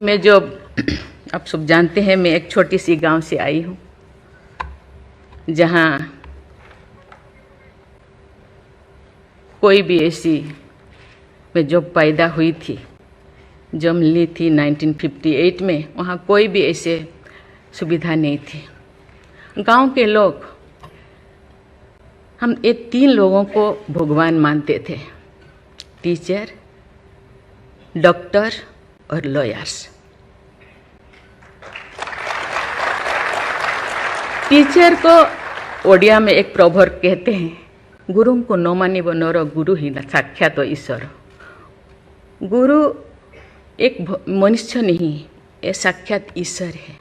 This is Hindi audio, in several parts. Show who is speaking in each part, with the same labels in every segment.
Speaker 1: मैं जो आप सब जानते हैं, मैं एक छोटी सी गांव से आई हूँ जहाँ कोई भी ऐसी, मैं जब पैदा हुई थी, जन्म ली थी 1958 में, वहाँ कोई भी ऐसे सुविधा नहीं थी। गांव के लोग, हम ये 3 लोगों को भगवान मानते थे: टीचर, डॉक्टर और लॉयर्स। टीचर को ओडिया में एक प्रोवर्ब कहते हैं, गुरु को न मानिब नर, गुरु ही साक्षात ईश्वर। गुरु एक मनुष्य नहीं, ये साक्षात ईश्वर है।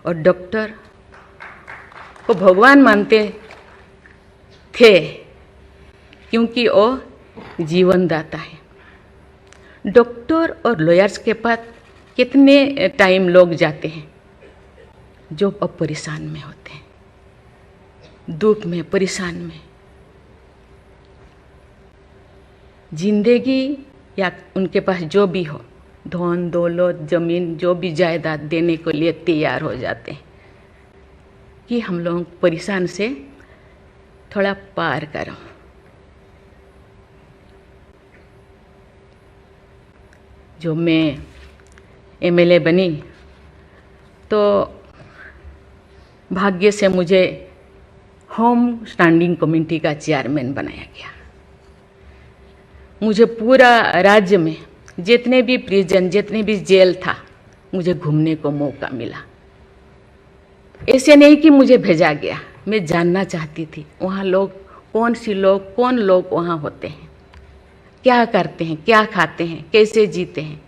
Speaker 1: और डॉक्टर को भगवान मानते थे क्योंकि वो जीवनदाता है। डॉक्टर और लॉयर्स के पास कितने टाइम लोग जाते हैं जो अब परेशान में होते हैं, दुख में, परेशान में। जिंदगी या उनके पास जो भी हो, धन दौलत, जमीन, जो भी जायदाद देने के लिए तैयार हो जाते हैं कि हम लोग परेशान से थोड़ा पार करो। जो मैं एमएलए बनी तो भाग्य से मुझे होम स्टैंडिंग कमेटी का चेयरमैन बनाया गया। मुझे पूरा राज्य में जितने भी प्रिजन, जितने भी जेल था, मुझे घूमने को मौका मिला। ऐसे नहीं कि मुझे भेजा गया, मैं जानना चाहती थी वहाँ लोग, कौन लोग वहाँ होते हैं, क्या करते हैं, क्या खाते हैं, कैसे जीते हैं,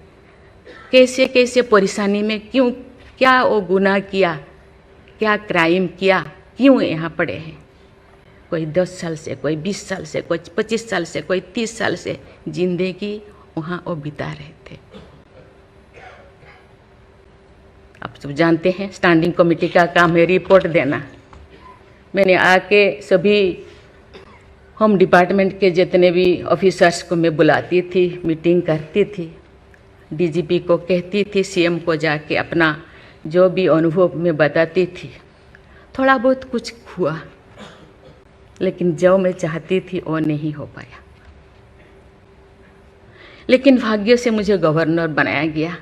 Speaker 1: कैसे कैसे परेशानी में, क्यों, क्या वो गुनाह किया, क्या क्राइम किया, क्यों यहाँ पड़े हैं। कोई 10 साल से, कोई 20 साल से, कोई 25 साल से, कोई 30 साल से जिंदगी वहाँ वो बिता रहे थे। आप सब जानते हैं स्टैंडिंग कमेटी का काम है रिपोर्ट देना। मैंने आके सभी होम डिपार्टमेंट के जितने भी ऑफिसर्स को मैं बुलाती थी, मीटिंग करती थी, डीजीपी को कहती थी, सीएम को जाके अपना जो भी अनुभव मैं बताती थी। थोड़ा बहुत कुछ हुआ, लेकिन जो मैं चाहती थी वो नहीं हो पाया। लेकिन भाग्य से मुझे गवर्नर बनाया गया।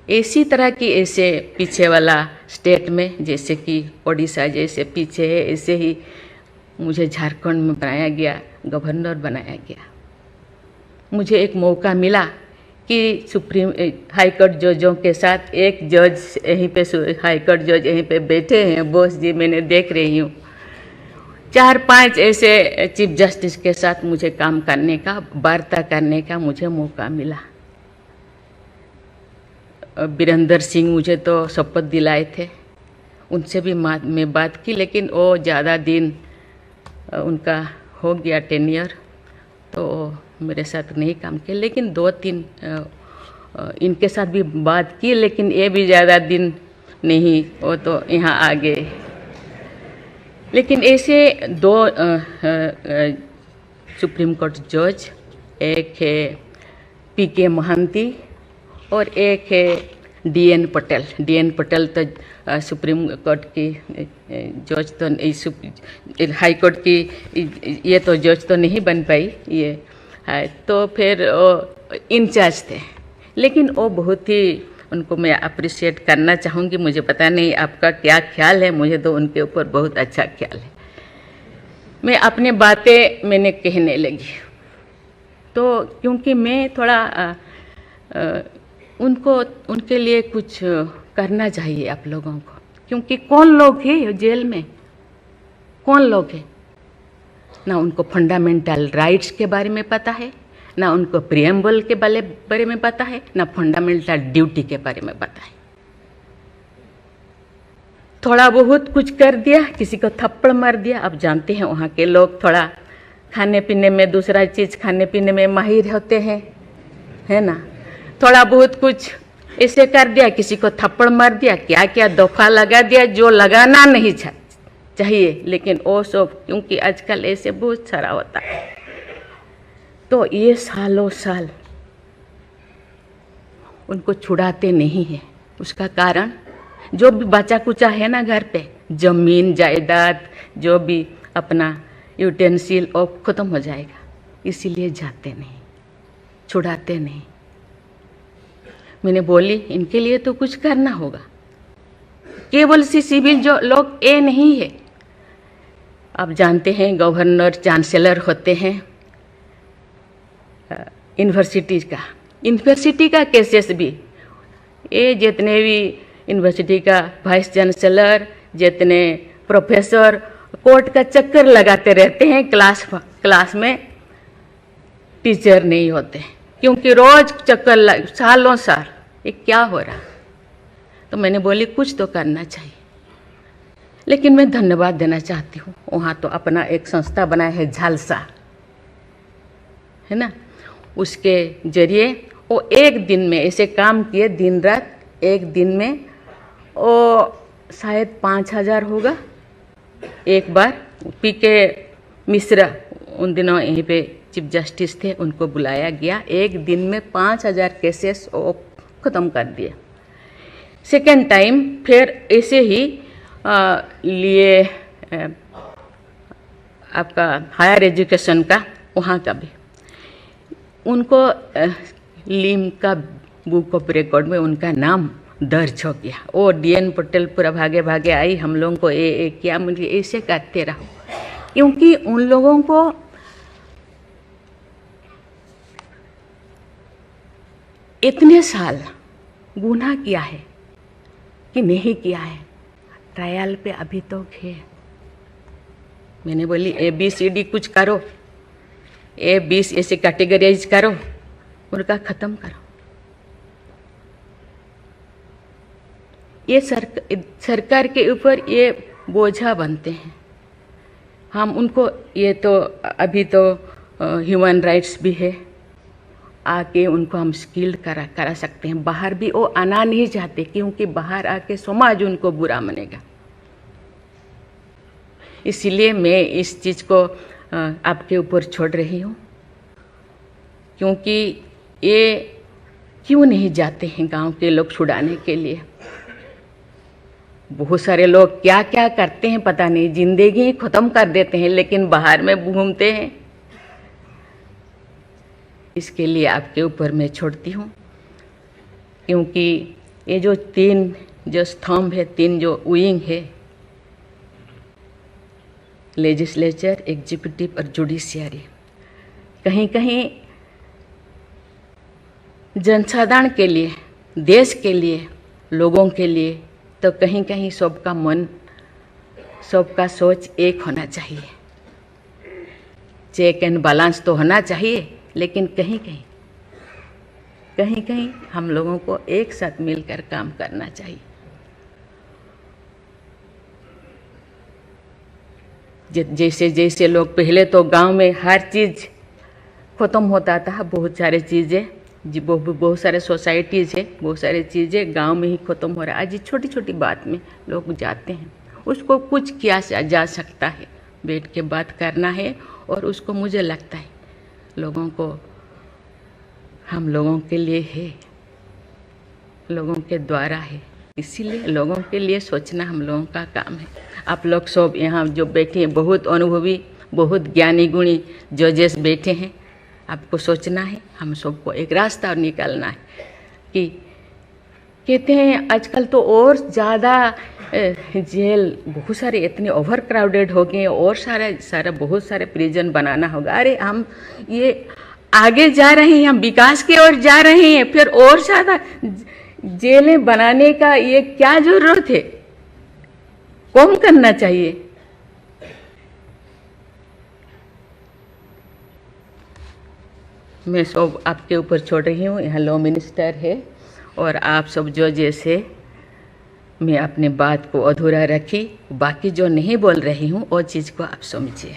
Speaker 1: ऐसी तरह की, ऐसे पीछे वाला स्टेट में, जैसे कि ओडिशा जैसे पीछे है, ऐसे ही मुझे झारखंड में बनाया गया, गवर्नर बनाया गया। मुझे एक मौका मिला कि सुप्रीम हाईकोर्ट जजों के साथ एक जज यहीं पे, हाईकोर्ट जज यहीं पे बैठे हैं, बोस जी, मैंने देख रही हूँ। 4-5 ऐसे चीफ जस्टिस के साथ मुझे काम करने का, वार्ता करने का मुझे मौका मिला। वीरेंद्र सिंह मुझे तो शपथ दिलाए थे, उनसे भी मैं बात की, लेकिन वो ज़्यादा दिन उनका हो गया टेन्योर, तो मेरे साथ नहीं काम किया। लेकिन 2-3 इनके साथ भी बात की, लेकिन ये भी ज़्यादा दिन नहीं, वो तो यहाँ आ गए। लेकिन ऐसे 2 सुप्रीम कोर्ट जज, एक है पीके महांती और एक है डीएन पटेल। डीएन पटेल तो सुप्रीम कोर्ट की जज तो, हाई कोर्ट की ये तो जज तो नहीं बन पाई ये है, तो फिर वो इंचार्ज थे। लेकिन वो बहुत ही, उनको मैं अप्रिशिएट करना चाहूँगी। मुझे पता नहीं आपका क्या ख्याल है, मुझे तो उनके ऊपर बहुत अच्छा ख्याल है। मैं अपनी बातें मैंने कहने लगी, तो क्योंकि मैं थोड़ा उनके लिए कुछ करना चाहिए आप लोगों को, क्योंकि कौन लोग हैं जेल में, कौन लोग हैं, ना उनको फंडामेंटल राइट्स के बारे में पता है, ना उनको प्रिएम्बल के बारे में पता है, ना फंडामेंटल ड्यूटी के बारे में पता है। थोड़ा बहुत कुछ कर दिया, किसी को थप्पड़ मार दिया। आप जानते हैं वहाँ के लोग थोड़ा खाने पीने में, दूसरा चीज़ खाने पीने में माहिर होते हैं, है ना। थोड़ा बहुत कुछ ऐसे कर दिया, किसी को थप्पड़ मार दिया, क्या क्या दफा लगा दिया जो लगाना नहीं चाहिए। लेकिन वो सब, क्योंकि आजकल ऐसे बहुत सारा होता है, तो ये सालों साल उनको छुड़ाते नहीं हैं। उसका कारण जो भी बचा कुचा है ना घर पे, जमीन जायदाद जो भी अपना यूटेंसिल और ख़त्म हो जाएगा, इसीलिए जाते नहीं, छुड़ाते नहीं। मैंने बोली इनके लिए तो कुछ करना होगा। केवल सी सिविल जो लोग ये नहीं है, आप जानते हैं गवर्नर चांसलर होते हैं यूनिवर्सिटी का केसेस भी, ये जितने भी यूनिवर्सिटी का वाइस चांसलर, जितने प्रोफेसर कोर्ट का चक्कर लगाते रहते हैं, क्लास में टीचर नहीं होते, क्योंकि रोज चक्कर सालों साल, ये क्या हो रहा। तो मैंने बोली कुछ तो करना चाहिए। लेकिन मैं धन्यवाद देना चाहती हूँ, वहाँ तो अपना एक संस्था बनाया है झालसा, है ना, उसके जरिए वो एक दिन में ऐसे काम किए, दिन रात, एक दिन में वो शायद 5,000 होगा। एक बार पीके मिश्रा उन दिनों यहीं पे चीफ जस्टिस थे, उनको बुलाया गया, एक दिन में 5,000 केसेस वो ख़त्म कर दिए। सेकेंड टाइम फिर ऐसे ही लिए आपका हायर एजुकेशन का, वहाँ का भी उनको लिम का बुक ऑफ रिकॉर्ड में उनका नाम दर्ज हो गया। वो DN पटेल पूरा भागे भागे आई, हम लोगों को ये किया, मुझे ऐसे करते रहो, क्योंकि उन लोगों को इतने साल गुनाह किया है कि नहीं किया है, ट्रायल पे अभी तो है। मैंने बोली ABCD कुछ करो, A20 ऐसे कैटेगराइज करो, उनका ख़त्म करो। ये सरकार के ऊपर ये बोझा बनते हैं। हम उनको, ये तो अभी तो ह्यूमन राइट्स भी है, आके उनको हम स्किल्ड करा सकते हैं। बाहर भी वो आना नहीं चाहते, क्योंकि बाहर आके समाज उनको बुरा मानेगा। इसीलिए मैं इस चीज़ को आपके ऊपर छोड़ रही हूँ, क्योंकि ये क्यों नहीं जाते हैं गांव के लोग छुड़ाने के लिए। बहुत सारे लोग क्या क्या करते हैं पता नहीं, जिंदगी ख़त्म कर देते हैं, लेकिन बाहर में घूमते हैं। इसके लिए आपके ऊपर मैं छोड़ती हूँ, क्योंकि ये जो 3 जो स्तंभ है, 3 जो विंग है, लेजिस्लेचर, एग्जीक्यूटिव और जुडिशियरी, कहीं कहीं जनसाधारण के लिए, देश के लिए, लोगों के लिए, तो कहीं कहीं सबका मन, सबका सोच एक होना चाहिए। चेक एंड बैलेंस तो होना चाहिए, लेकिन कहीं कहीं हम लोगों को एक साथ मिलकर काम करना चाहिए। जैसे जैसे लोग, पहले तो गांव में हर चीज़ ख़त्म होता था, बहुत सारे चीज़ें, बहुत सारे सोसाइटीज़ है, बहुत सारी चीज़ें गांव में ही ख़त्म हो रहा है। आज छोटी छोटी बात में लोग जाते हैं, उसको कुछ किया जा सकता है, बैठ के बात करना है। और उसको मुझे लगता है लोगों को, हम लोगों के लिए है, लोगों के द्वारा है, इसीलिए लोगों के लिए सोचना हम लोगों का काम है। आप लोग सब यहाँ जो बैठे हैं, बहुत अनुभवी, बहुत ज्ञानी गुणी जजेस बैठे हैं, आपको सोचना है, हम सबको एक रास्ता निकालना है। कि कहते हैं आजकल तो और ज़्यादा जेल, बहुत सारे इतने ओवर क्राउडेड हो गए, और सारा बहुत सारे प्रिजन बनाना होगा। अरे हम ये आगे जा रहे हैं, हम विकास की ओर जा रहे हैं, फिर और ज़्यादा जेलें बनाने का ये क्या जरूरत है? कम करना चाहिए। मैं सब आपके ऊपर छोड़ रही हूँ। यहाँ लॉ मिनिस्टर है, और आप सब जो जैसे, मैं अपने बात को अधूरा रखी, बाकी जो नहीं बोल रही हूँ वो चीज़ को आप समझिए।